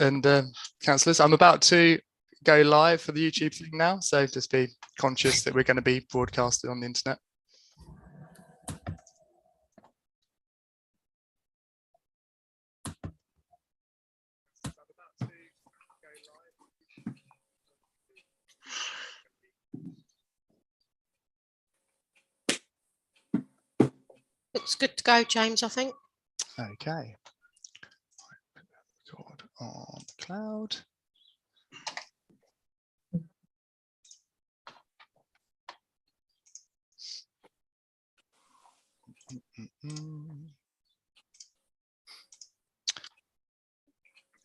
and councillors. I'm about to go live for the YouTube thing now, so just be conscious that we're going to be broadcasted on the internet. Looks good to go, James, I think. Okay. Record on the cloud.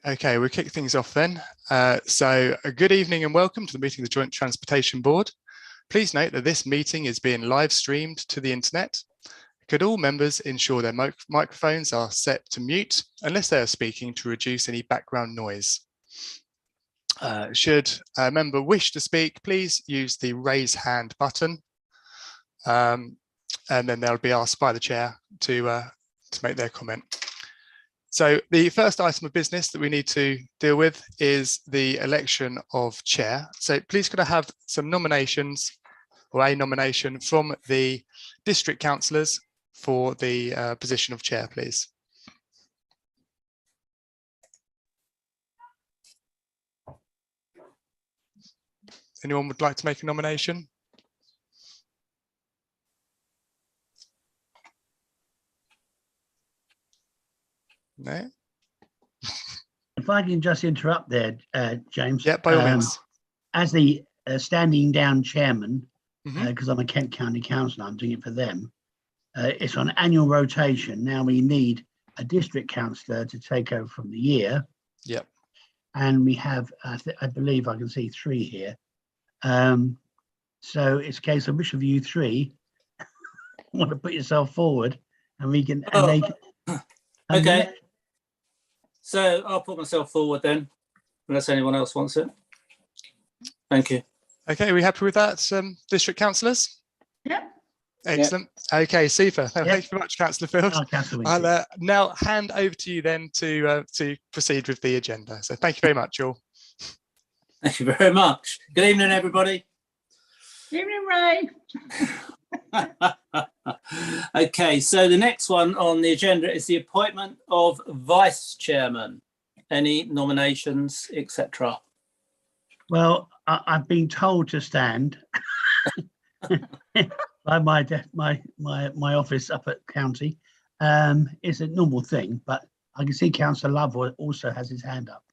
Okay, we'll kick things off then. So a good evening and welcome to the meeting of the Joint Transportation Board. Please note that this meeting is being live streamed to the internet. Could all members ensure their microphones are set to mute unless they are speaking to reduce any background noise. Should a member wish to speak, please use the raise hand button, and then they'll be asked by the chair to make their comment. So the first item of business that we need to deal with is the election of chair. So please could I have some nominations or a nomination from the district councillors for the position of chair, please. Anyone would like to make a nomination? No? If I can just interrupt there, James. Yeah, by all means. As the standing down chairman, because I'm a Kent County Councillor, I'm doing it for them. It's on annual rotation. Now we need a district councillor to take over from the year. Yep. And we have, I believe I can see 3 here. So it's a case of which of you 3 want to put yourself forward, and we can. Okay. So I'll put myself forward then, unless anyone else wants it. Thank you. Okay, are we happy with that, district councillors? Yeah. Excellent. Yep. Okay, super. Thank you very much, Councillor Field. I'll now hand over to you then to proceed with the agenda. So thank you very much, all. Thank you very much. Good evening, everybody. Evening, Ray. Okay, so the next one on the agenda is the appointment of vice chairman. Any nominations, etc.? Well, I've been told to stand by my office up at county. It's a normal thing, but I can see Councillor Love also has his hand up.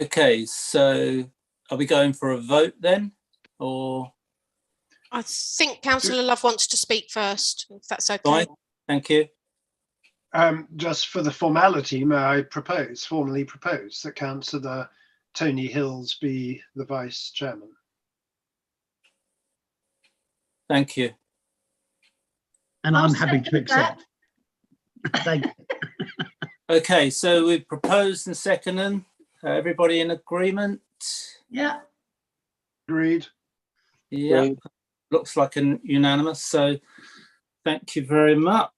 Okay, so are we going for a vote then, or? I think Councillor Love wants to speak first, if that's okay. Fine. Thank you. Just for the formality, may I formally propose that Councillor Tony Hills be the vice chairman? Thank you. And I'm happy to accept. Thank you. Okay, so we've proposed and seconded. Everybody in agreement? Yeah. Agreed. Yeah. Agreed. Looks like an unanimous. So thank you very much.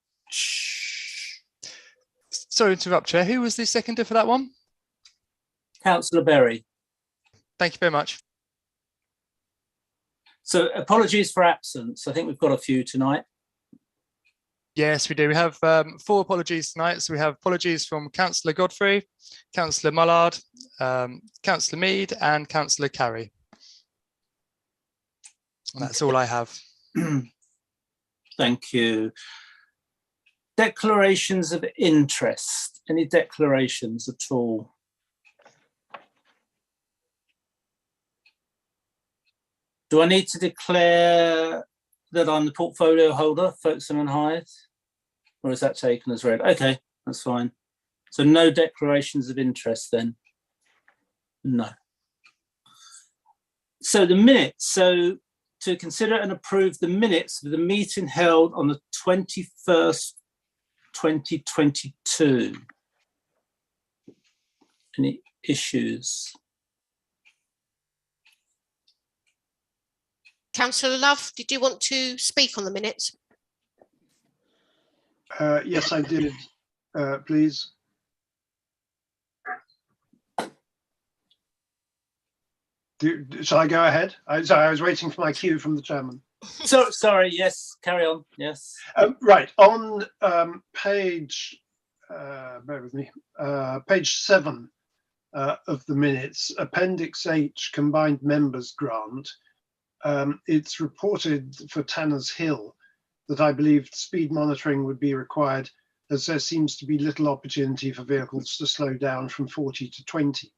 Sorry to interrupt, Chair. Who was the seconder for that one? Councillor Berry. Thank you very much. So apologies for absence. I think we've got a few tonight. Yes, we do. We have 4 apologies tonight. So we have apologies from Councillor Godfrey, Councillor Mullard, Councillor Mead and Councillor Carey. And that's all I have. Thank you. Declarations of interest. Any declarations at all? Do I need to declare that I'm the portfolio holder, Folkestone and Hythe? Or is that taken as read? Okay, that's fine. So no declarations of interest then? No. So the minutes. So to consider and approve the minutes of the meeting held on the 21st, 2022. Any issues? Councillor Love, did you want to speak on the minutes? Yes, I did, please. Shall I go ahead? Sorry, I was waiting for my cue from the chairman. So sorry. Yes, carry on. Yes. Right, on page, bear with me, page 7 of the minutes, Appendix H, combined members grant. It's reported for Tanner's Hill that I believe speed monitoring would be required, as there seems to be little opportunity for vehicles to slow down from 40 to 20.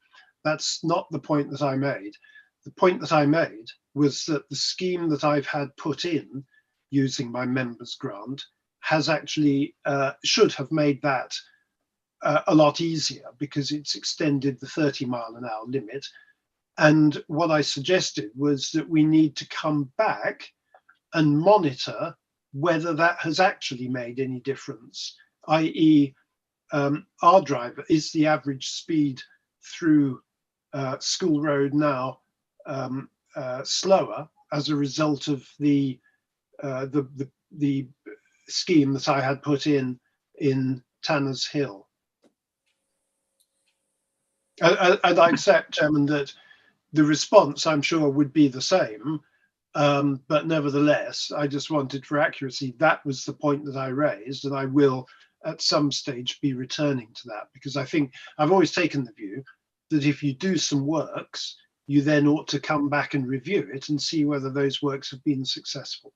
That's not the point that I made. The point that I made was that the scheme that I've had put in using my members grant has actually should have made that a lot easier, because it's extended the 30-mile-an-hour limit. And what I suggested was that we need to come back and monitor whether that has actually made any difference, i.e. Our driver, is the average speed through School Road now slower as a result of the scheme that I had put in Tanner's Hill. And I accept, Chairman, that the response, I'm sure, would be the same, but nevertheless, I just wanted, for accuracy, that was the point that I raised, and I will at some stage be returning to that, because I think I've always taken the view that if you do some works, you then ought to come back and review it and see whether those works have been successful.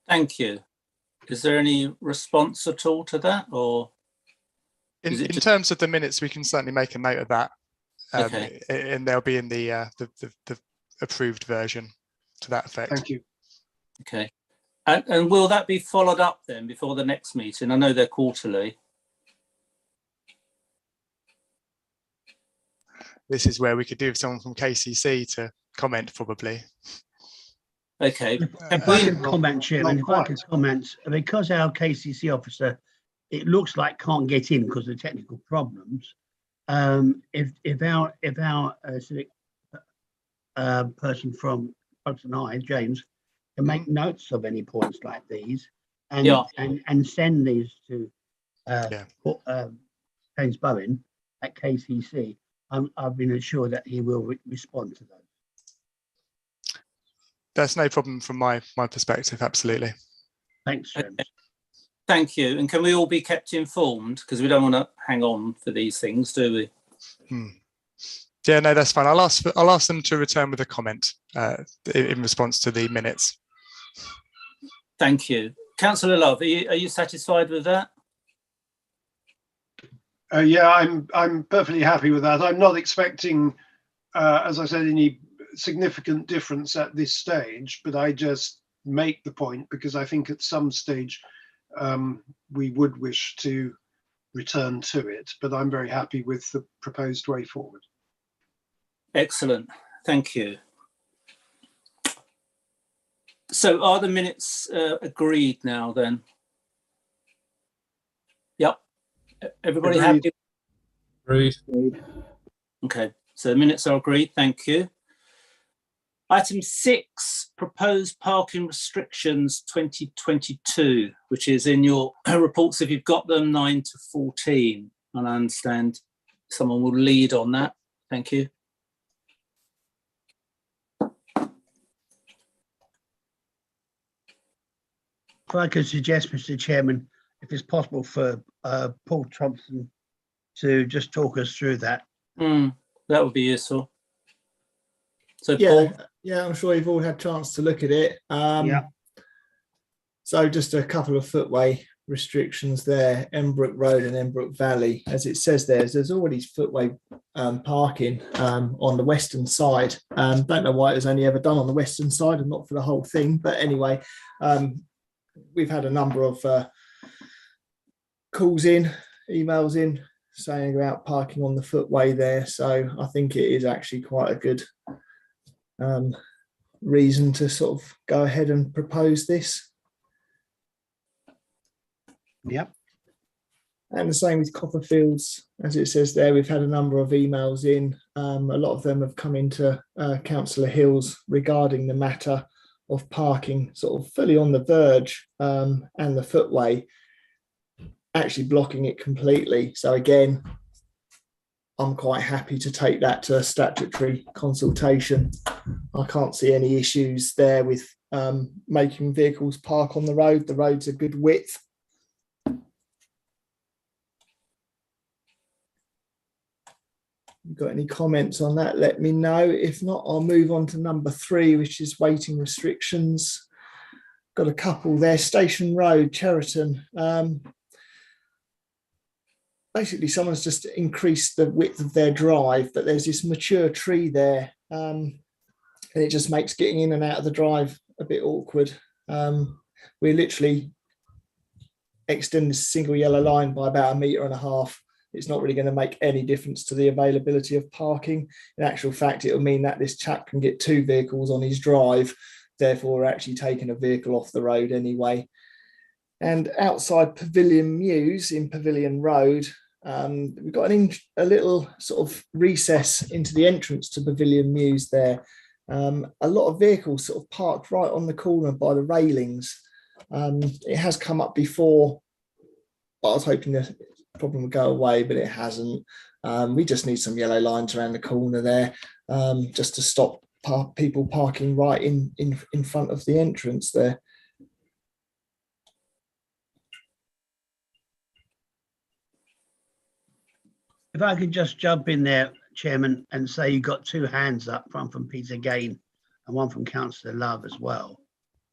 Thank you. Is there any response at all to that, or? In terms of the minutes, we can certainly make a note of that. Okay. And they'll be in the approved version to that effect. Thank you. Okay. And will that be followed up then before the next meeting? I know they're quarterly. This is where we could do with someone from KCC to comment, probably. Okay. If I could comment, Chairman, if I could comment, because our KCC officer, it looks like can't get in because of technical problems. If our civic person from Hudson High, James, can make notes of any points like these and send these to James Bowen at KCC, I've been assured that he will respond to those. That's no problem from my perspective, absolutely. Thanks, James. Okay. Thank you. And can we all be kept informed? Because we don't want to hang on for these things, do we? Yeah, no, that's fine. I'll ask them to return with a comment in response to the minutes. Thank you. Councillor Love, are you satisfied with that? Yeah, I'm perfectly happy with that. I'm not expecting, as I said, any significant difference at this stage, but I just make the point because I think at some stage we would wish to return to it, but I'm very happy with the proposed way forward. Excellent. Thank you. So are the minutes agreed now then? Yep. Everybody happy? Agreed. Okay, so the minutes are agreed. Thank you. Item 6, proposed parking restrictions 2022, which is in your reports if you've got them, 9 to 14. And I understand someone will lead on that. Thank you. If I could suggest, Mr. Chairman, if it's possible for Paul Thompson to just talk us through that. That would be useful. So Yeah, Paul. yeah, I'm sure you've all had a chance to look at it. Yeah. So just a couple of footway restrictions there, Embrook Road and Embrook Valley. As it says there's already footway parking on the western side. Don't know why it was only ever done on the western side and not for the whole thing. But anyway, we've had a number of calls in, emails in, saying about parking on the footway there. So I think it is actually quite a good reason to sort of go ahead and propose this. Yep. And the same with Copperfields, as it says there, we've had a number of emails in. A lot of them have come into Councillor Hills regarding the matter of parking sort of fully on the verge and the footway, actually blocking it completely. So again, I'm quite happy to take that to a statutory consultation. I can't see any issues there with making vehicles park on the road. The road's a good width. You've got any comments on that, let me know. If not, I'll move on to number 3, which is waiting restrictions. Got a couple there. Station Road, Cheriton. Basically, someone's just increased the width of their drive, but there's this mature tree there, and it just makes getting in and out of the drive a bit awkward. We literally extend this single yellow line by about 1.5 meters. It's not really going to make any difference to the availability of parking. In actual fact, it'll mean that this chap can get 2 vehicles on his drive. Therefore, we're actually taking a vehicle off the road anyway. And outside Pavilion Mews in Pavilion Road, we've got a little sort of recess into the entrance to Pavilion Mews there. A lot of vehicles sort of parked right on the corner by the railings. It has come up before. I was hoping the problem would go away, but it hasn't. We just need some yellow lines around the corner there, just to stop people parking right in front of the entrance there. If I could just jump in there, Chairman, and say you got 2 hands up, one from Peter Gain and one from Councillor Love as well.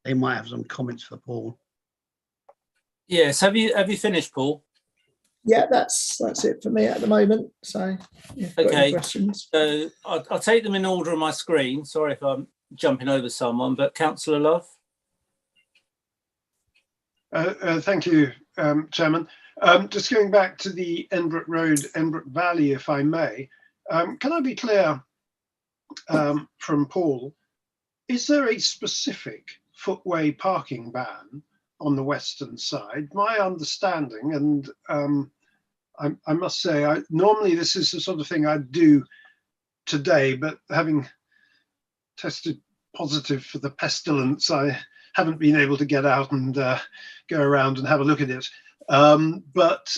They might have some comments for Paul. Yes, have you finished, Paul? Yeah, that's it for me at the moment. So, yeah, got any questions? So I'll take them in order on my screen. Sorry if I'm jumping over someone, but Councillor Love. Thank you, Chairman. Just going back to the Enbrook Road, Enbrook Valley, if I may, can I be clear from Paul, is there a specific footway parking ban on the western side? My understanding, and I must say, normally this is the sort of thing I'd do today, but having tested positive for the pestilence, I haven't been able to get out and go around and have a look at it. But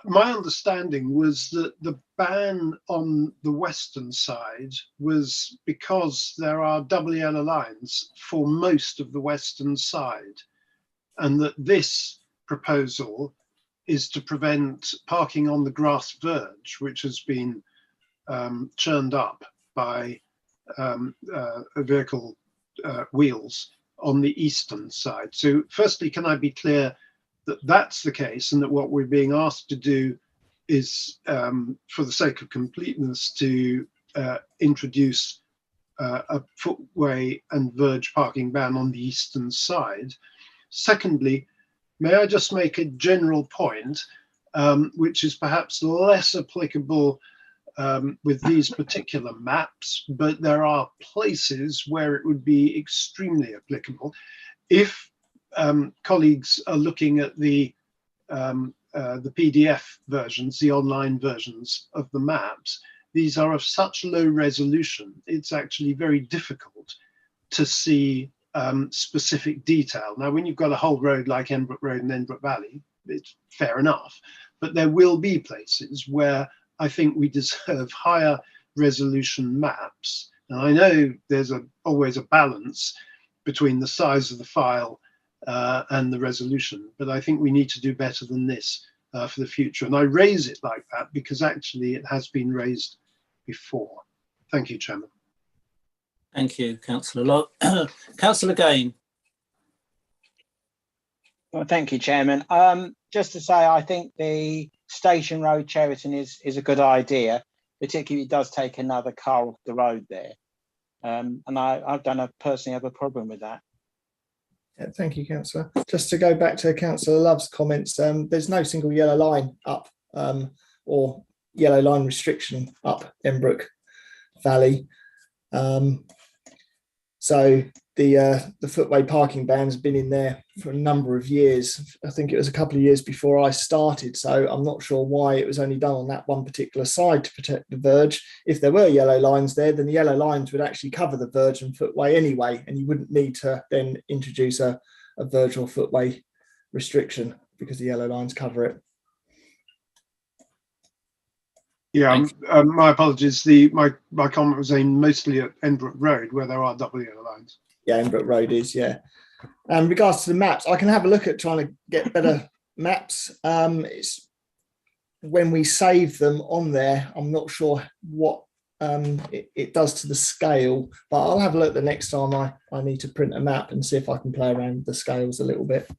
my understanding was that the ban on the western side was because there are double yellow lines for most of the western side, and that this proposal is to prevent parking on the grass verge, which has been churned up by vehicle wheels on the eastern side. So firstly, can I be clear that that's the case, and that what we're being asked to do is, for the sake of completeness, to introduce a footway and verge parking ban on the eastern side? Secondly, may I just make a general point, which is perhaps less applicable with these particular maps, but there are places where it would be extremely applicable. If colleagues are looking at the PDF versions, the online versions of the maps, these are of such low resolution, it's actually very difficult to see specific detail. Now, when you've got a whole road like Enbrook Road and Enbrook Valley, it's fair enough, but there will be places where I think we deserve higher resolution maps. And I know there's always a balance between the size of the file and the resolution, but I think we need to do better than this for the future. And I raise it like that because actually it has been raised before. Thank you, Chairman. Thank you, Councillor Love. Councillor Gain. Well, thank you, Chairman. Just to say, I think the Station Road Cheriton is a good idea, particularly it does take another car off the road there. And I don't personally have a problem with that. Yeah, thank you, Councillor. Just to go back to Councillor Love's comments, there's no single yellow line up or yellow line restriction up Enbrook Valley. So the footway parking ban's been in there for a number of years. I think it was a couple of years before I started, so I'm not sure why it was only done on that one particular side to protect the verge. If there were yellow lines there, then the yellow lines would actually cover the verge and footway anyway, and you wouldn't need to then introduce a verge or footway restriction because the yellow lines cover it. Yeah, Thank my apologies. My comment was aimed mostly at Enbrook Road, where there are double yellow lines. Yeah, Enbrook Road is, yeah. In regards to the maps, I can have a look at trying to get better maps. It's when we save them on there, I'm not sure what it does to the scale, but I'll have a look the next time I need to print a map and see if I can play around with the scales a little bit.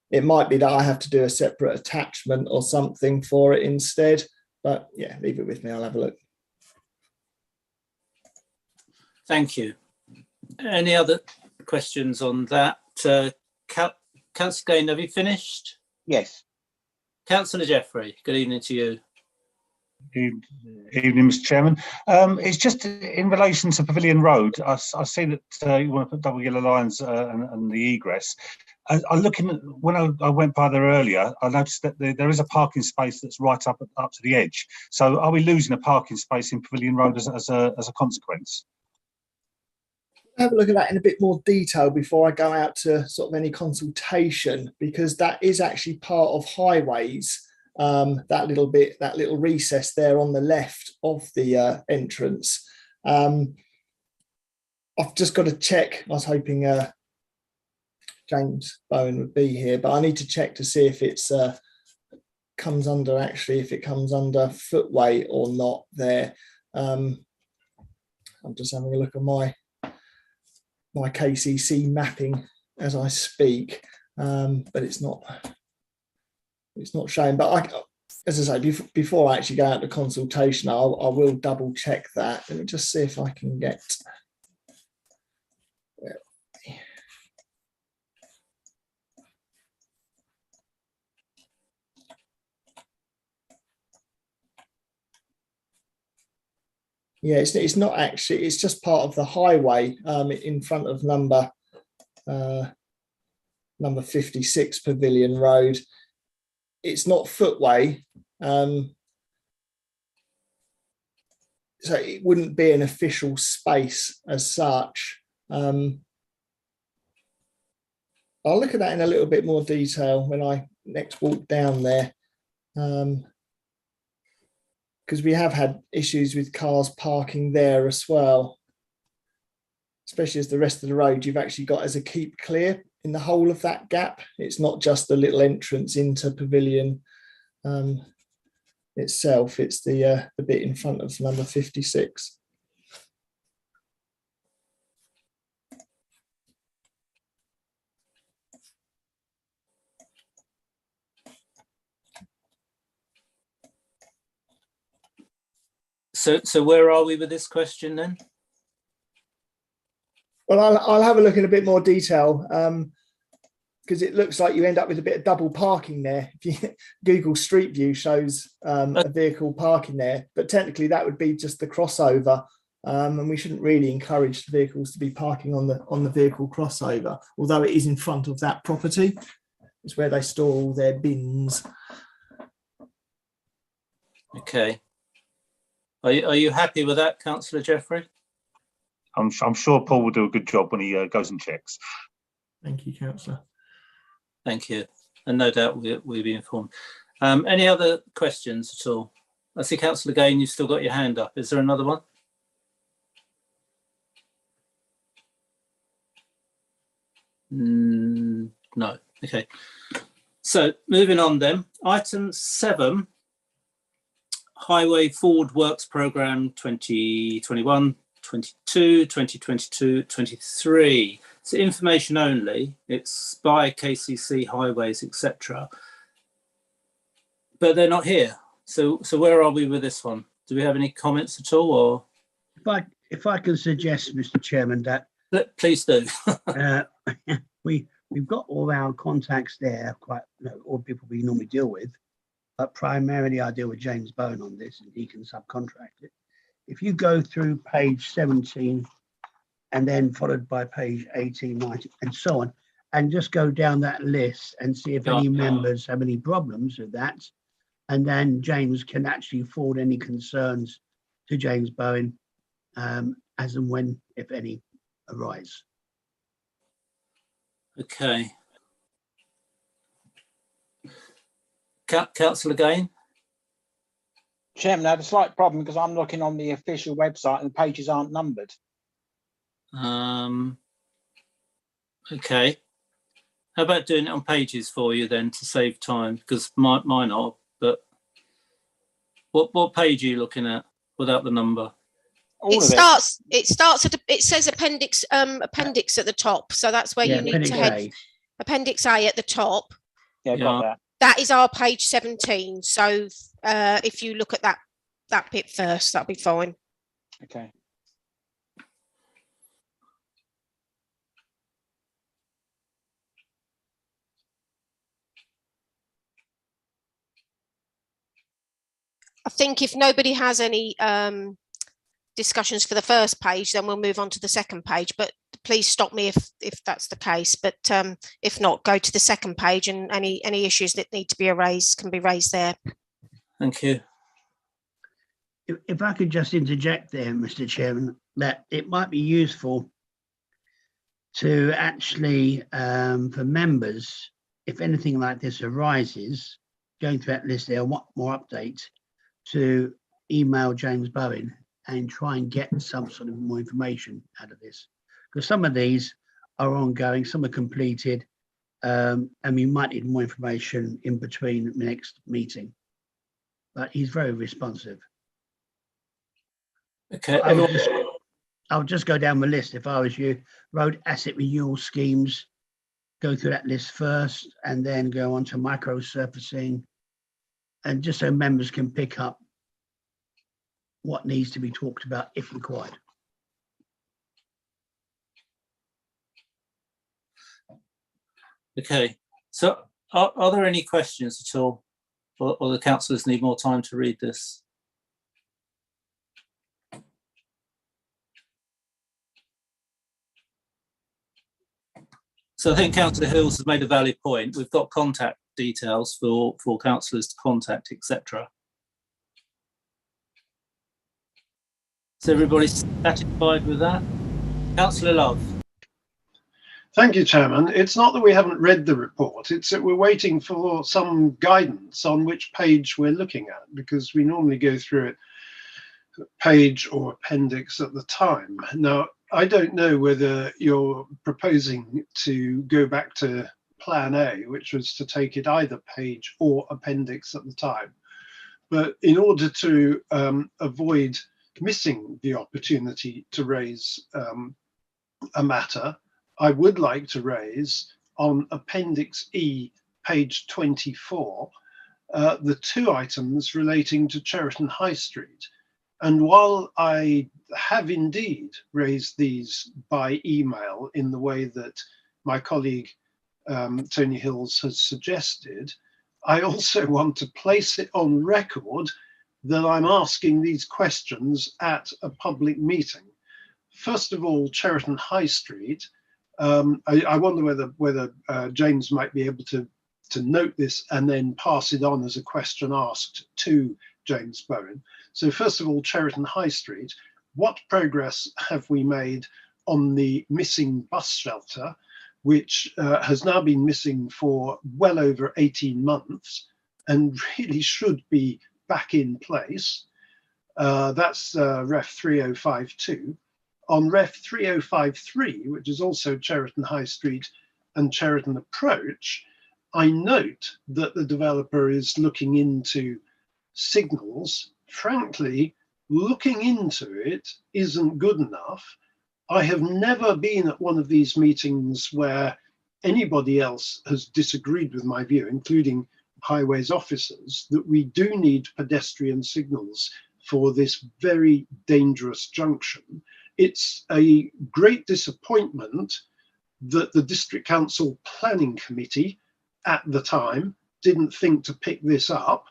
It might be that I have to do a separate attachment or something for it instead, but yeah, leave it with me. I'll have a look. Thank you. Any other questions on that? Councillor Gain, have you finished? Yes. Councillor Jeffrey, good evening to you. Evening, Mr. Chairman. It's just in relation to Pavilion Road. I see that you want to put double yellow lines and the egress. When I went by there earlier, I noticed that there is a parking space that's right up to the edge. So, are we losing a parking space in Pavilion Road as a consequence? Have a look at that in a bit more detail before I go out to sort of any consultation, because that is actually part of highways. That little recess there on the left of the entrance. I've just got to check. I was hoping James Bowen would be here, but I need to check to see if it's comes under footway or not there. I'm just having a look at my KCC mapping as I speak, but it's not showing. But as I say, before I actually go out to consultation, I will double check that. Let me just see if I can get. Yeah, it's not actually. It's just part of the highway in front of number 56 Pavilion Road. It's not footway, so it wouldn't be an official space as such. I'll look at that in a little bit more detail when I next walk down there. Because we have had issues with cars parking there as well, especially as the rest of the road you've actually got as a keep clear in the whole of that gap. It's not just the little entrance into Pavilion itself, it's the bit in front of number 56. So where are we with this question then? Well, I'll have a look in a bit more detail, because it looks like you end up with a bit of double parking there. Google Street View shows a vehicle parking there, but technically that would be just the crossover, and we shouldn't really encourage the vehicles to be parking on the vehicle crossover, although it is in front of that property. It's where they store all their bins. Okay. Are you happy with that, Councillor Jeffrey? I'm sure Paul will do a good job when he goes and checks. Thank you, Councillor. Thank you. And no doubt we'll be informed. Any other questions at all? I see Councillor Gain, you've still got your hand up. Is there another one? No. Okay. So moving on then. Item 7, Highway Forward Works Programme 2021, 22, 2022, 23. It's information only. It's by KCC Highways, etc. But they're not here. So where are we with this one? Do we have any comments at all? Or if I can suggest, Mr. Chairman, that please do. we've got all our contacts there, all people we normally deal with, but primarily I deal with James Bowen on this, and he can subcontract it. If you go through page 17 and then followed by page 18, 19, and so on, and just go down that list and see if any members have any problems with that, and then James can actually forward any concerns to James Bowen as and when, if any, arise. Okay. Councillor Gain? Chairman, I had a slight problem because I'm looking on the official website and the pages aren't numbered. Okay. How about doing it on pages for you then to save time? Because mine are, but what page are you looking at without the number? All of It starts at it says appendix at the top, so that's where you need to head. Appendix A at the top. Yeah, got that. That is our page 17. So if you look at that bit first, that'll be fine. Okay. I think if nobody has any discussions for the first page, then we'll move on to the second page. But please stop me if that's the case. But if not, go to the second page, and any issues that need to be raised can be raised there. Thank you. If I could just interject there, Mr. Chairman, that it might be useful to actually, for members, if anything like this arises, going through that list there, what more updates, to email James Bowen and try and get some sort of more information out of this. Because some of these are ongoing, some are completed, and we might need more information in between the next meeting. But he's very responsive. Okay. I'll just go down the list if I was you. Road asset renewal schemes, go through that list first and then go on to micro surfacing, and just so members can pick up what needs to be talked about if required. Okay. So are there any questions at all? Or the councillors need more time to read this? So I think Councillor Hills has made a valid point. We've got contact details for councillors to contact, etc. Is everybody satisfied with that? Councillor Love. Thank you, Chairman. It's not that we haven't read the report, it's that we're waiting for some guidance on which page we're looking at, because we normally go through it page or appendix at the time. Now, I don't know whether you're proposing to go back to Plan A, which was to take it either page or appendix at the time. But in order to avoid missing the opportunity to raise a matter, I would like to raise on Appendix E, page 24, the two items relating to Cheriton High Street. And while I have indeed raised these by email in the way that my colleague Tony Hills has suggested, I also want to place it on record that I'm asking these questions at a public meeting. First of all, Cheriton High Street. I wonder whether James might be able to note this and then pass it on as a question asked to James Bowen. So first of all, Cheriton High Street, what progress have we made on the missing bus shelter, which has now been missing for well over 18 months and really should be back in place? That's Ref 3052. On Ref 3053, which is also Cheriton High Street and Cheriton Approach, I note that the developer is looking into signals. Frankly, looking into it isn't good enough. I have never been at one of these meetings where anybody else has disagreed with my view, including highways officers, that we do need pedestrian signals for this very dangerous junction. It's a great disappointment that the District Council Planning Committee at the time didn't think to pick this up,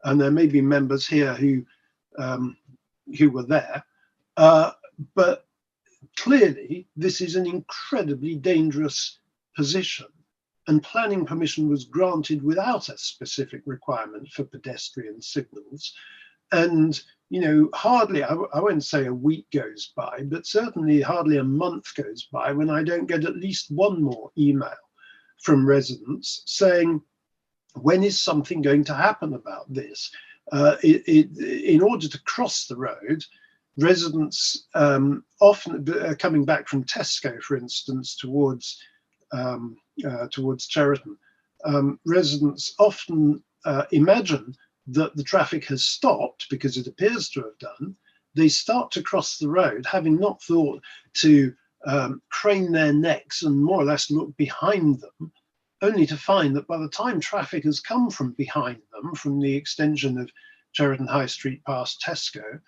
and there may be members here who were there, but clearly this is an incredibly dangerous position, and planning permission was granted without a specific requirement for pedestrian signals. And you know, hardly, I won't say a week goes by, but certainly hardly a month goes by when I don't get at least one more email from residents saying, when is something going to happen about this? in order to cross the road, residents often coming back from Tesco, for instance, towards Cheriton, residents often imagine that the traffic has stopped because it appears to have done. They start to cross the road, having not thought to crane their necks and more or less look behind them, only to find that by the time traffic has come from behind them, from the extension of Cheriton High Street past Tesco,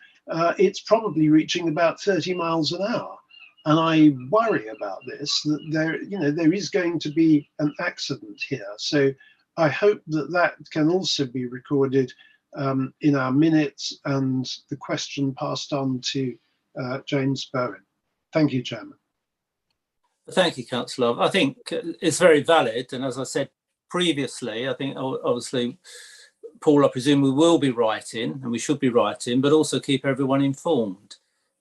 it's probably reaching about 30 miles an hour. And I worry about this, that there is going to be an accident here. So I hope that that can also be recorded in our minutes and the question passed on to James Bowen. Thank you, Chairman. Thank you, Councillor. I think it's very valid. And as I said previously, I think obviously, Paul, I presume we will be writing and we should be writing, but also keep everyone informed.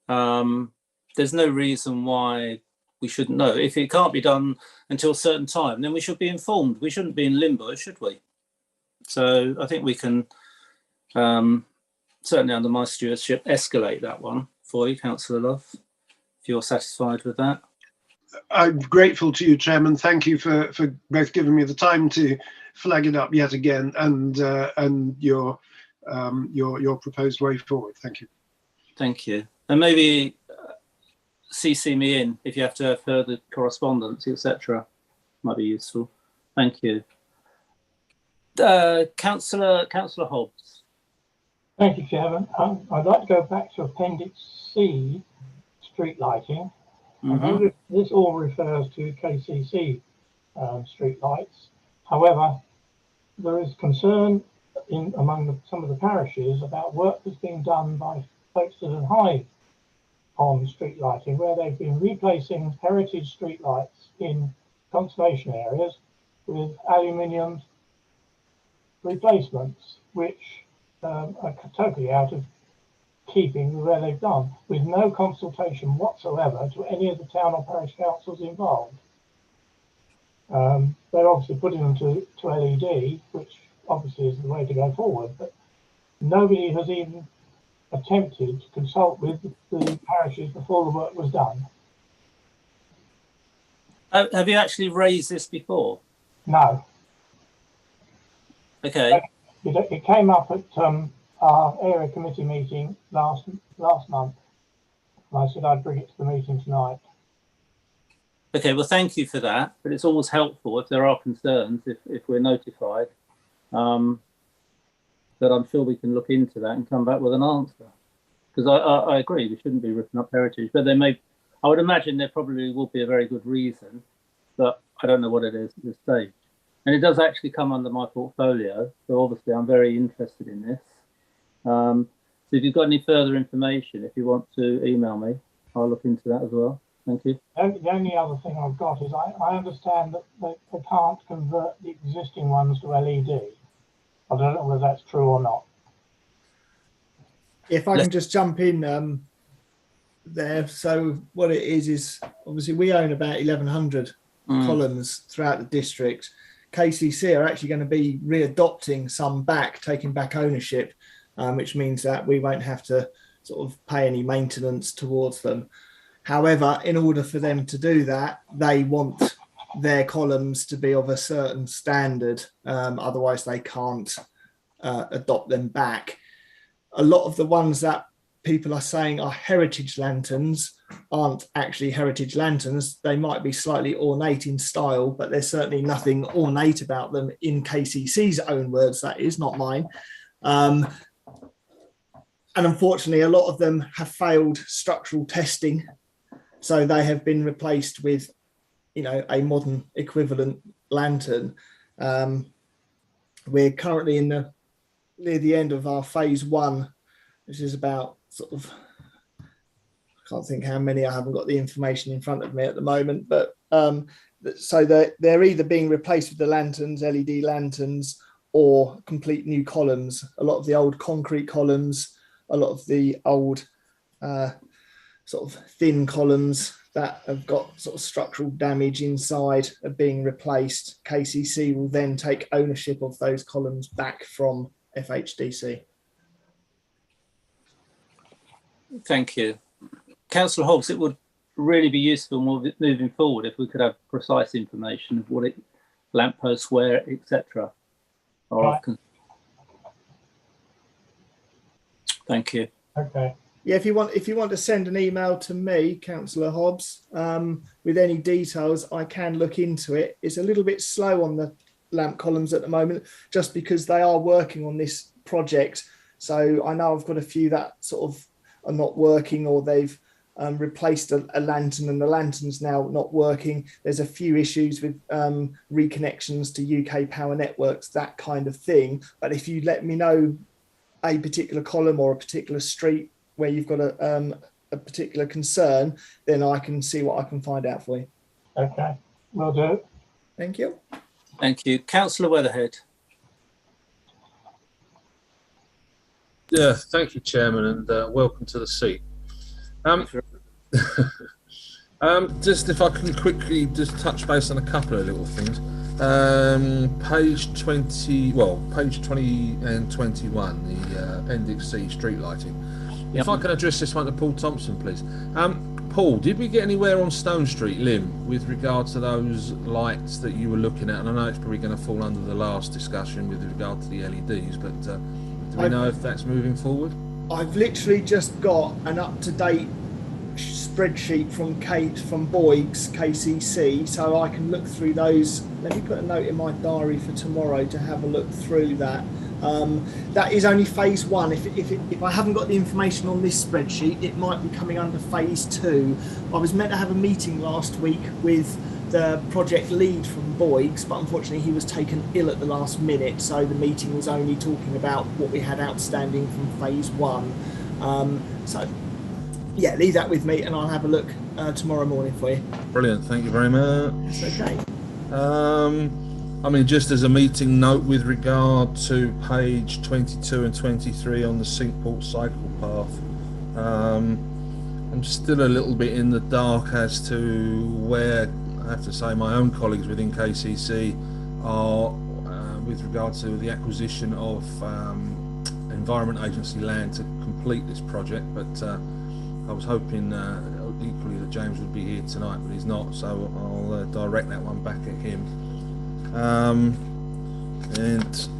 There's no reason why we shouldn't know. If it can't be done until a certain time, then we should be informed. We shouldn't be in limbo, should we? So I think we can, certainly under my stewardship, escalate that one for you, Councillor Love, if you're satisfied with that. I'm grateful to you, Chairman. Thank you for both giving me the time to flag it up yet again and your proposed way forward. Thank you. Thank you. And maybe CC me in if you have to have further correspondence, etc. Might be useful. Thank you. Councillor Hobbs. Thank you, Chairman. I'd like to go back to Appendix C, street lighting. I know this all refers to KCC street lights. However, there is concern among some of the parishes about work that's being done by Folkestone and Hythe on street lighting, where they've been replacing heritage street lights in conservation areas with aluminium replacements, which are totally out of keeping with where they've done, with no consultation whatsoever to any of the town or parish councils involved. They're obviously putting them to LED, which obviously is the way to go forward, but nobody has even attempted to consult with the parishes before the work was done. Have you actually raised this before? No. Okay. It came up at our area committee meeting last month, and I said I'd bring it to the meeting tonight. Okay, well, thank you for that. But it's always helpful if there are concerns, if we're notified, that I'm sure we can look into that and come back with an answer. Because I agree, we shouldn't be ripping up heritage, but I would imagine there probably will be a very good reason, but I don't know what it is at this stage. And it does actually come under my portfolio, so obviously I'm very interested in this. So if you've got any further information, if you want to email me, I'll look into that as well. Thank you. The only other thing I've got is I understand that they can't convert the existing ones to LED. I don't know whether that's true or not. If I can just jump in there. So what it is obviously we own about 1,100 columns throughout the district. KCC are actually going to be readopting some back, taking back ownership, which means that we won't have to sort of pay any maintenance towards them. However, in order for them to do that, they want their columns to be of a certain standard. Otherwise, they can't adopt them back. A lot of the ones that people are saying are heritage lanterns aren't actually heritage lanterns. They might be slightly ornate in style, but there's certainly nothing ornate about them in KCC's own words, that is, not mine. And unfortunately, a lot of them have failed structural testing. So they have been replaced with, a modern equivalent lantern. We're currently near the end of our phase 1, which is about sort of, I can't think how many, I haven't got the information in front of me at the moment, but so they're either being replaced with the lanterns, LED lanterns, or complete new columns. A lot of the old concrete columns, a lot of the old sort of thin columns that have got sort of structural damage inside are being replaced. KCC will then take ownership of those columns back from FHDC. Thank you. Councillor Hobbs, it would really be useful moving forward if we could have precise information of what lampposts where, etc. Right. Thank you. Okay. Yeah, if you want to send an email to me, Councillor Hobbs, with any details, I can look into it. It's a little bit slow on the lamp columns at the moment, just because they are working on this project. So I know I've got a few that sort of are not working, or they've replaced a lantern and the lantern's now not working. There's a few issues with reconnections to UK power networks, that kind of thing. But if you let me know a particular column or a particular street where you've got a particular concern, then I can see what I can find out for you. Okay, will do. Thank you. Thank you. Councillor Weatherhead. Yeah, thank you, Chairman, and welcome to the seat. Just if I can quickly just touch base on a couple of little things. Page 20, well, page 20 and 21, the Appendix C, street lighting. If I can address this one to Paul Thompson, please. Paul, did we get anywhere on Stone Street, Lim, with regard to those lights that you were looking at? And I know it's probably going to fall under the last discussion with regard to the LEDs, but do we know if that's moving forward? I've literally just got an up-to-date spreadsheet from Kate from Boygs KCC, so I can look through those. Let me put a note in my diary for tomorrow to have a look through that. That is only phase one. If I haven't got the information on this spreadsheet, it might be coming under phase two. I was meant to have a meeting last week with the project lead from Boygs, but unfortunately he was taken ill at the last minute, so the meeting was only talking about what we had outstanding from phase one. So yeah, leave that with me and I'll have a look tomorrow morning for you. Brilliant, thank you very much. It's okay. I mean, just as a meeting note with regard to page 22 and 23 on the Sinkport cycle path, I'm still a little bit in the dark as to where, I have to say, my own colleagues within KCC are with regard to the acquisition of Environment Agency land to complete this project, but I was hoping equally that James would be here tonight, but he's not, so I'll direct that one back at him. And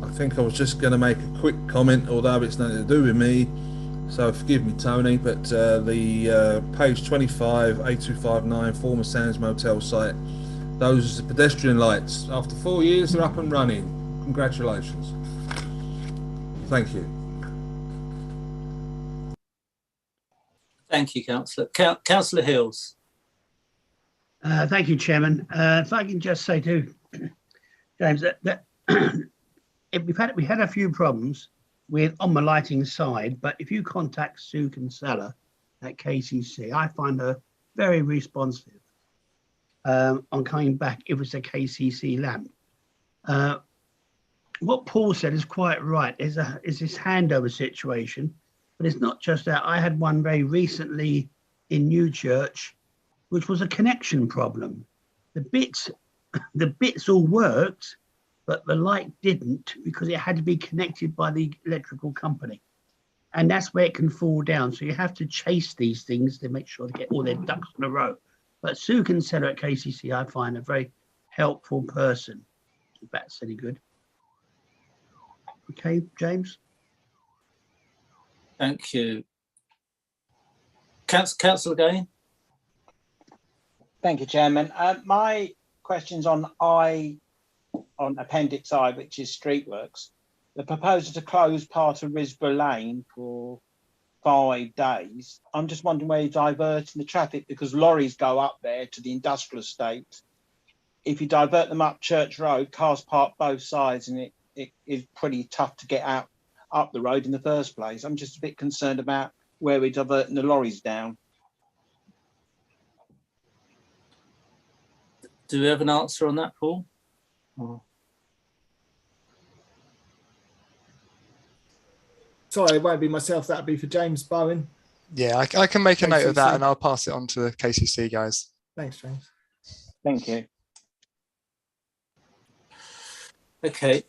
I think I was just going to make a quick comment, although it's nothing to do with me, so forgive me, Tony, but the page 25, A259, former Sands Motel site, those pedestrian lights, after 4 years, they're up and running. Congratulations. Thank you. Thank you, Councillor. Councillor Hills. Thank you, Chairman. If I can just say to James that we had a few problems with on the lighting side, but if you contact Sue Kinsella at KCC, I find her very responsive on coming back if it's a KCC lamp. What Paul said is quite right. Is this handover situation, but it's not just that. I had one very recently in Newchurch, which was a connection problem. The bits all worked, but the light didn't because it had to be connected by the electrical company. And that's where it can fall down. So you have to chase these things to make sure to get all their ducks in a row. But Sue Kinsella at KCC, I find a very helpful person, if that's any good. Okay, James? Thank you. Councillor Gain. Thank you, Chairman. My question's on Appendix I, which is streetworks. The proposal to close part of Risborough Lane for 5 days. I'm just wondering where you're diverting the traffic, because lorries go up there to the industrial estate. If you divert them up Church Road, cars park both sides, and it is pretty tough to get out up the road in the first place. I'm just a bit concerned about where we're diverting the lorries down. Do we have an answer on that, Paul? Sorry, it won't be myself. That'll be for James Bowen. Yeah, I can make a note of that KCC. and I'll pass it on to the KCC guys. Thanks, James. Thank you. Okay.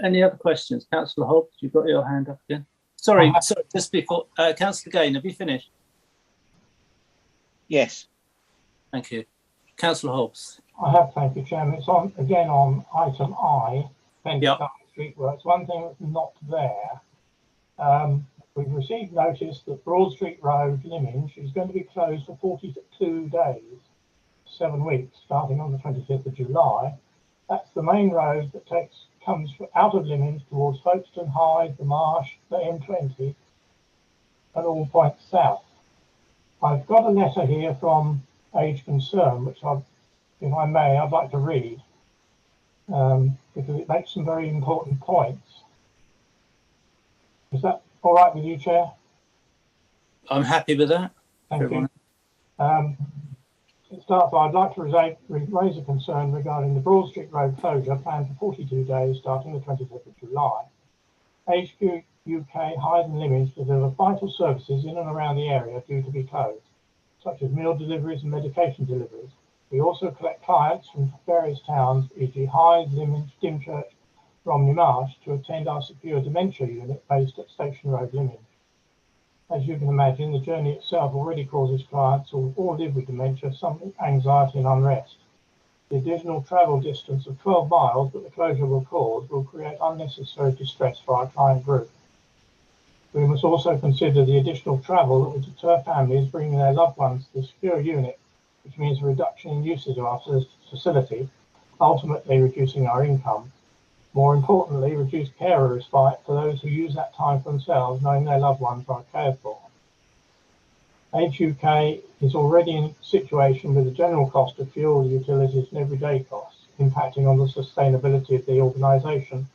Any other questions? Councillor Hobbs, you've got your hand up again. Sorry, just before, Councillor Gain, have you finished? Yes. Thank you. Councillor Hobbs. I have, thank you, Chairman. It's on again on item I, Appendix I, street works. One thing that's not there. We've received notice that Broad Street Road, Lyminge, is going to be closed for 42 days, 7 weeks, starting on the 25th of July. That's the main road that comes out of Lyminge towards Folkestone, Hyde, the Marsh, the M20, and all points south. I've got a letter here from Age Concern, which if I may, I'd like to read, because it makes some very important points. Is that all right with you, Chair? I'm happy with that. Thank you. It starts, I'd like to raise a concern regarding the Broad Street Road closure planned for 42 days starting the 25th of July. HQ UK, Hyde and Lyminge deliver vital services in and around the area due to be closed, such as meal deliveries and medication deliveries. We also collect clients from various towns, e.g. Hyde, Lyminge, Dymchurch, Romney Marsh, to attend our secure dementia unit based at Station Road, Lyminge. As you can imagine, the journey itself already causes clients who all live with dementia some anxiety and unrest. The additional travel distance of 12 miles that the closure will cause will create unnecessary distress for our client group. We must also consider the additional travel that will deter families bringing their loved ones to the secure unit, which means a reduction in usage of our facility, ultimately reducing our income. More importantly, reduce carer respite for those who use that time for themselves, knowing their loved ones are cared for. Age UK is already in a situation with the general cost of fuel, utilities and everyday costs, impacting on the sustainability of the organisation.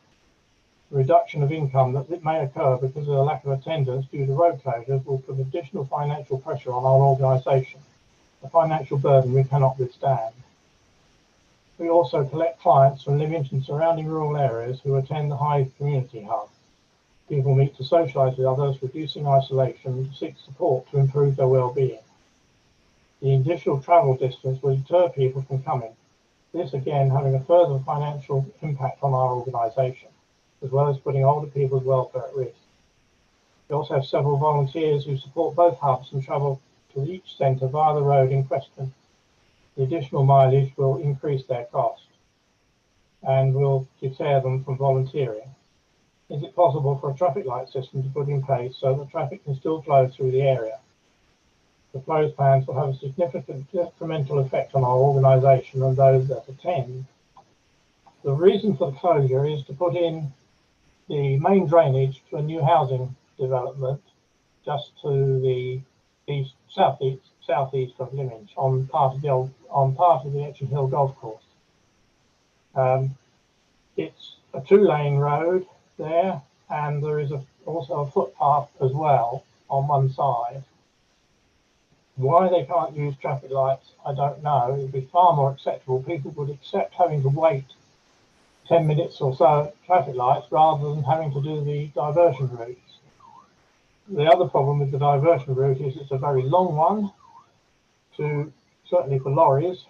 The reduction of income that may occur because of the lack of attendance due to road closures will put additional financial pressure on our organisation, a financial burden we cannot withstand. We also collect clients from Lyminge and surrounding rural areas who attend the Hyde Community Hub. People meet to socialise with others, reducing isolation, and seek support to improve their well-being. The additional travel distance will deter people from coming, this again having a further financial impact on our organisation, as well as putting older people's welfare at risk. We also have several volunteers who support both hubs and travel to each centre via the road in question. The additional mileage will increase their cost and will deter them from volunteering. Is it possible for a traffic light system to put in place so that traffic can still flow through the area? The closed plans will have a significant detrimental effect on our organisation and those that attend. The reason for the closure is to put in the main drainage to a new housing development just to the southeast of Lyminge on part of the Etcham Hill Golf Course. It's a 2-lane road there, and there is also a footpath as well on one side. Why they can't use traffic lights, I don't know. It would be far more acceptable. People would accept having to wait 10 minutes or so at traffic lights rather than having to do the diversion routes. The other problem with the diversion route is it's a very long one, certainly for lorries,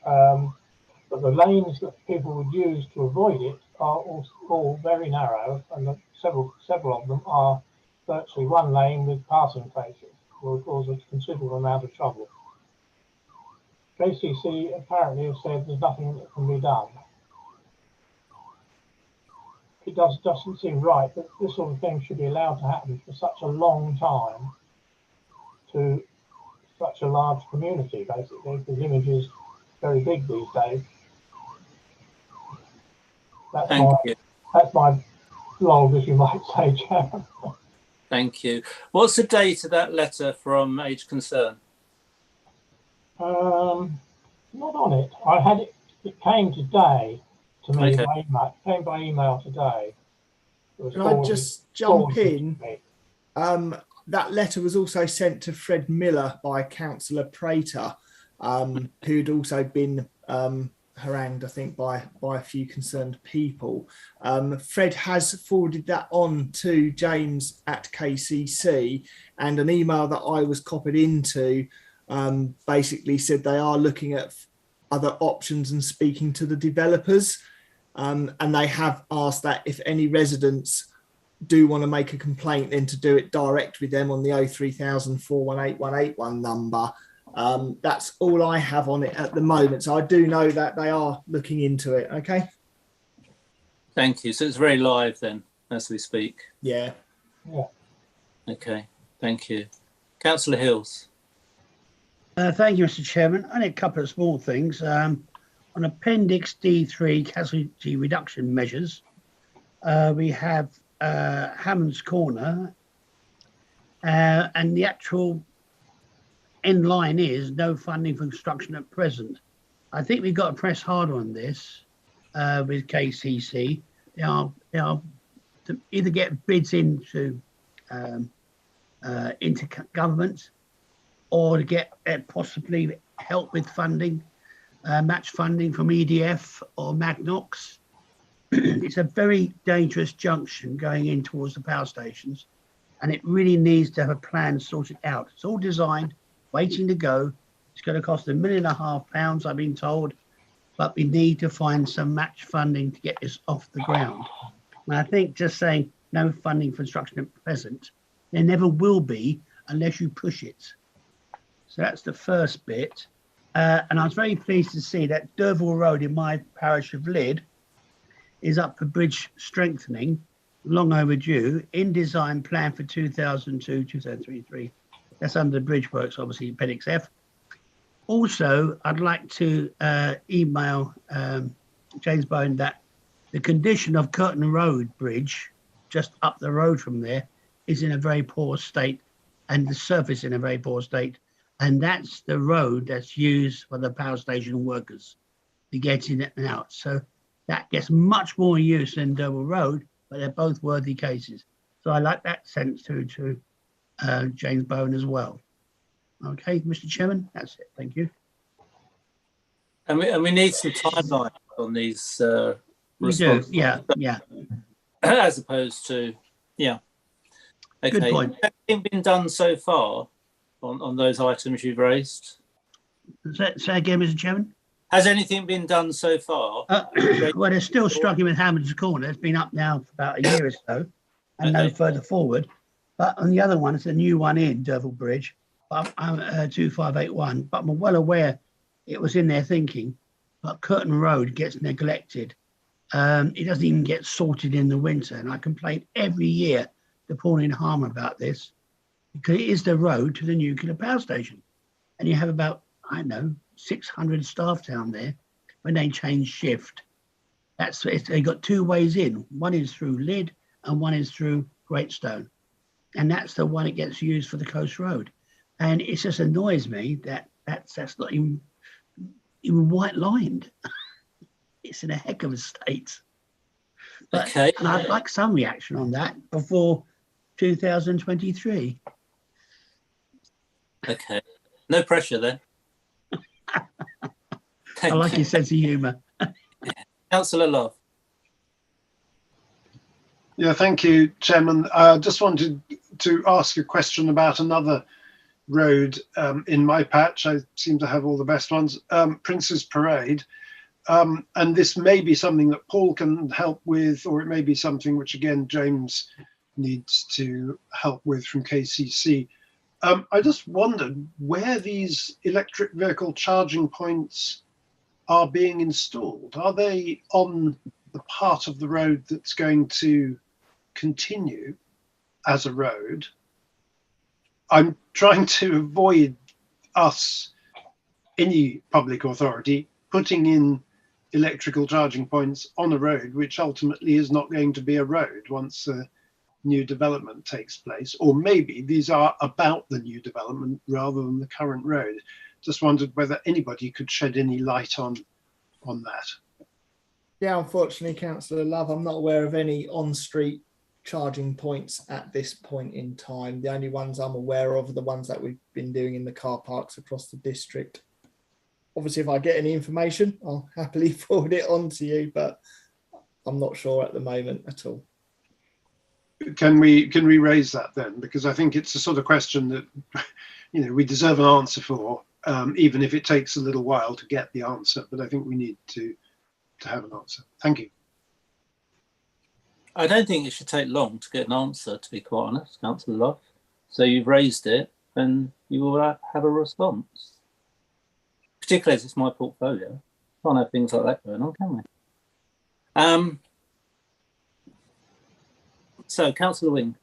but the lanes that people would use to avoid it are all very narrow, and several of them are virtually one lane with passing faces, will cause a considerable amount of trouble. KCC apparently have said there's nothing that can be done. It doesn't seem right that this sort of thing should be allowed to happen for such a long time to such a large community, basically, because Lyminge is very big these days. That's my log, as you might say, Chairman. Thank you. What's the date of that letter from Age Concern? Not on it. I had it. It came today to me. Okay. By email. It came by email today. Can I just jump in? That letter was also sent to Fred Miller by Councillor Prater, who'd also been harangued, I think, by a few concerned people. Fred has forwarded that on to James at KCC, and an email that I was copied into basically said they are looking at other options and speaking to the developers, and they have asked that if any residents do want to make a complaint, then to do it direct with them on the 03000 418 181 number. That's all I have on it at the moment. So I do know that they are looking into it. Okay. Thank you. So it's very live then, as we speak. Yeah. Yeah. Okay. Thank you. Councillor Hills. Thank you, Mr. Chairman. Only a couple of small things. On Appendix D3, casualty reduction measures, we have Hammond's Corner, and the actual end line is no funding for construction at present. I think we've got to press hard on this with KCC. They are to either get bids into government, or to get possibly help with funding, match funding from EDF or Magnox. It's a very dangerous junction going in towards the power stations, and it really needs to have a plan sorted out. It's all designed, waiting to go. It's going to cost £1.5 million, I've been told, but we need to find some match funding to get this off the ground. And I think just saying no funding for construction at present, there never will be unless you push it. So that's the first bit. And I was very pleased to see that Derville Road in my parish of Lydd is up for bridge strengthening, long overdue, in design plan for 2002-2023. That's under the bridge works, obviously, Appendix F. Also, I'd like to email James Bowen that the condition of Curtin Road Bridge, just up the road from there, is in a very poor state, and the surface in a very poor state. And that's the road that's used for the power station workers to get in and out. So that gets much more use than Derville Road, but they're both worthy cases. So I like that sent to James Bowen as well. Okay, Mr. Chairman, that's it. Thank you. And we need some timeline on these We do, yeah. As opposed to, yeah. Okay. Good point. Has anything been done so far on those items you've raised? Say again, Mr. Chairman? Has anything been done so far? Well, they're still struggling with Hammond's Corner. It's been up now for about a year or so, and no further forward. But on the other one, it's a new one in Derville Bridge, 2581. But I'm well aware it was in their thinking. But Curtin Road gets neglected. It doesn't even get sorted in the winter. And I complain every year to Pauline Harmer about this, because it is the road to the nuclear power station. And you have about, I don't know, 600 staff down there when they change shift. They got two ways in. One is through Lydd and one is through Greatstone. And that's the one that gets used for the Coast Road. And it just annoys me that that's not even white lined. It's in a heck of a state. But, okay. And I'd like some reaction on that before 2023. Okay. No pressure then. I like your sense of humour. Councillor Love. Yeah, thank you, Chairman. I just wanted to ask a question about another road in my patch. I seem to have all the best ones. Prince's Parade. And this may be something that Paul can help with, or it may be something which, again, James needs to help with from KCC. I just wondered where these electric vehicle charging points are being installed. Are they on the part of the road that's going to continue as a road? I'm trying to avoid us, any public authority, putting in electrical charging points on a road which ultimately is not going to be a road once a new development takes place. Or maybe these are about the new development rather than the current road. Just wondered whether anybody could shed any light on that. Yeah, unfortunately, Councillor Love, I'm not aware of any on-street charging points at this point in time. The only ones I'm aware of are the ones that we've been doing in the car parks across the district. Obviously, if I get any information, I'll happily forward it on to you, but I'm not sure at the moment at all. Can we raise that then? Because I think it's a sort of question that we deserve an answer for, even if it takes a little while to get the answer. But I think we need to have an answer. Thank you. I don't think it should take long to get an answer, to be quite honest, Councillor Love. So you've raised it, and you will have a response. Particularly as it's my portfolio. Can't have things like that going on, can we? So, Councillor Wing.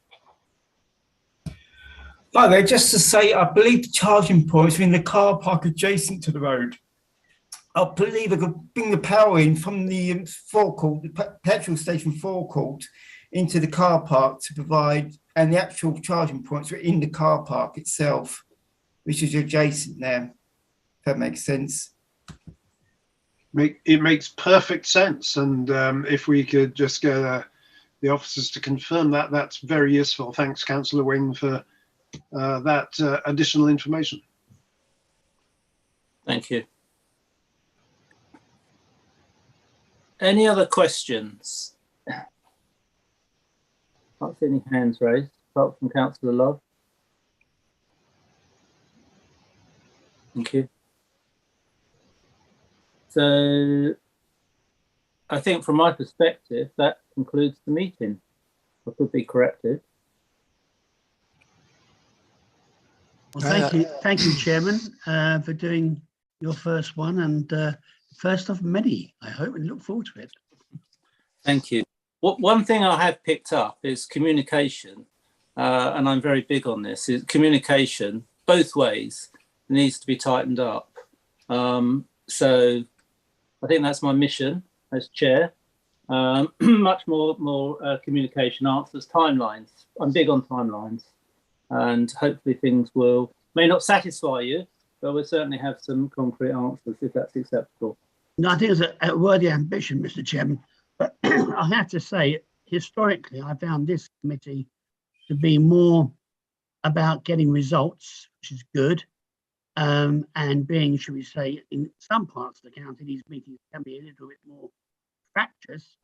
Hi there, just to say, I believe the charging points are in the car park adjacent to the road. I believe I could bring the power in from the forecourt, the petrol station forecourt, into the car park to provide, and the actual charging points are in the car park itself, which is adjacent there. If that makes sense. It makes perfect sense, and if we could just get the officers to confirm that, that's very useful. Thanks, Councillor Wing, for that additional information. Thank you. Any other questions? Can't see any hands raised, apart from Councillor Love. Thank you. So I think from my perspective, that concludes the meeting. I could be corrected. Well, thank you, Chairman, for doing your first one, and first of many, I hope, and look forward to it. Thank you. One thing I have picked up is communication, and I'm very big on this, is communication both ways needs to be tightened up. So I think that's my mission as chair. Much more communication, answers, timelines. I'm big on timelines, and hopefully things may not satisfy you, but we'll certainly have some concrete answers if that's acceptable. No, I think it's a worthy ambition, Mr. Chairman. But I have to say, historically, I found this committee to be more about getting results, which is good, and being, should we say, in some parts of the county, these meetings can be a little bit more fractious.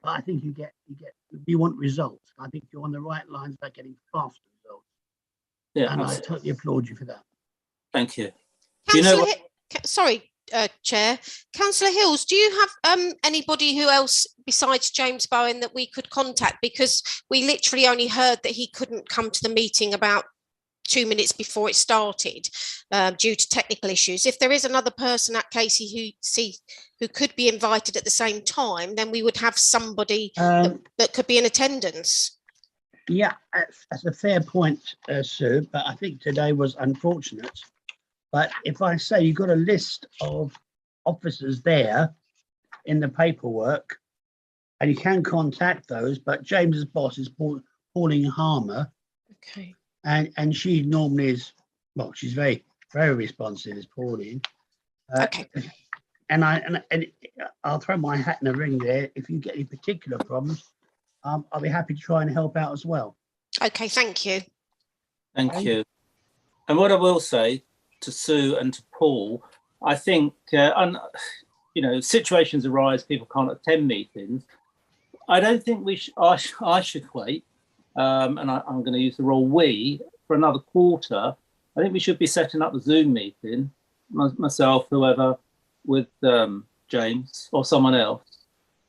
But I think you want results. I think you're on the right lines about getting faster results. Yeah, and I totally applaud you for that. Thank you. Sorry, Chair. Councillor Hills, do you have anybody who else besides James Bowen that we could contact? Because we literally only heard that he couldn't come to the meeting about 2 minutes before it started due to technical issues. If there is another person at KCC who could be invited at the same time, then we would have somebody that could be in attendance. Yeah, that's a fair point, Sue, but I think today was unfortunate. But if I say you've got a list of officers there in the paperwork, and you can contact those, but James's boss is Pauline Harmer. Okay. And she normally is, well, she's very, very responsive, is Pauline. Okay. And I'll throw my hat in the ring there. If you get any particular problems, I'll be happy to try and help out as well. Okay, thank you. Thank you. And what I will say to Sue and to Paul, I think, situations arise, people can't attend meetings. I don't think I should wait, and I'm going to use the role we, for another quarter. I think we should be setting up a Zoom meeting, myself, whoever, with James or someone else,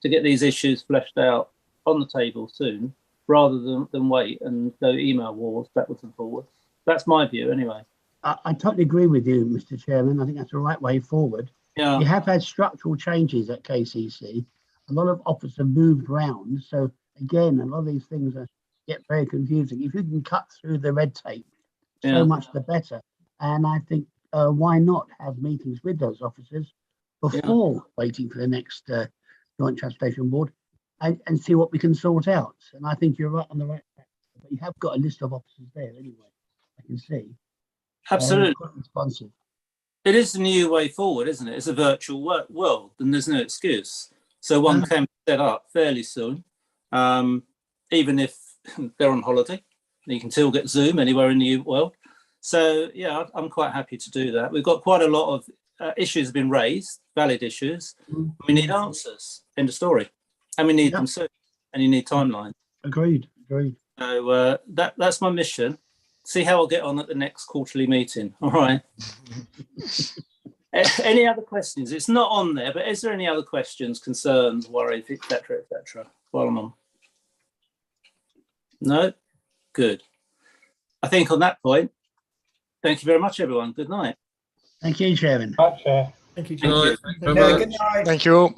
to get these issues fleshed out on the table soon, rather than wait and go email wars backwards and forwards. That's my view anyway. I totally agree with you, Mr. Chairman. I think that's the right way forward. Yeah. You have had structural changes at KCC. A lot of officers have moved around. So again, a lot of these things get very confusing. If you can cut through the red tape, so much the better. And I think why not have meetings with those officers before waiting for the next Joint Transportation Board and see what we can sort out. And I think you're right on the right track. But you have got a list of officers there anyway, I can see. Absolutely. Responsive. It is the new way forward, isn't it? It's a virtual world and there's no excuse. So one can be set up fairly soon, even if they're on holiday. You can still get Zoom anywhere in the world. So, yeah, I'm quite happy to do that. We've got quite a lot of issues have been raised, valid issues. We need answers, end of story. And we need them soon. And you need timelines. Agreed. So that's my mission. See how I'll get on at the next quarterly meeting. All right. Any other questions? It's not on there, but is there any other questions, concerns, worries, etc., while I'm on? No? Good. I think on that point, thank you very much, everyone. Good night. Thank you, Chairman. Right, Chair. Thank you, Thank you. Chairman. Good night. Good night. Thank you all.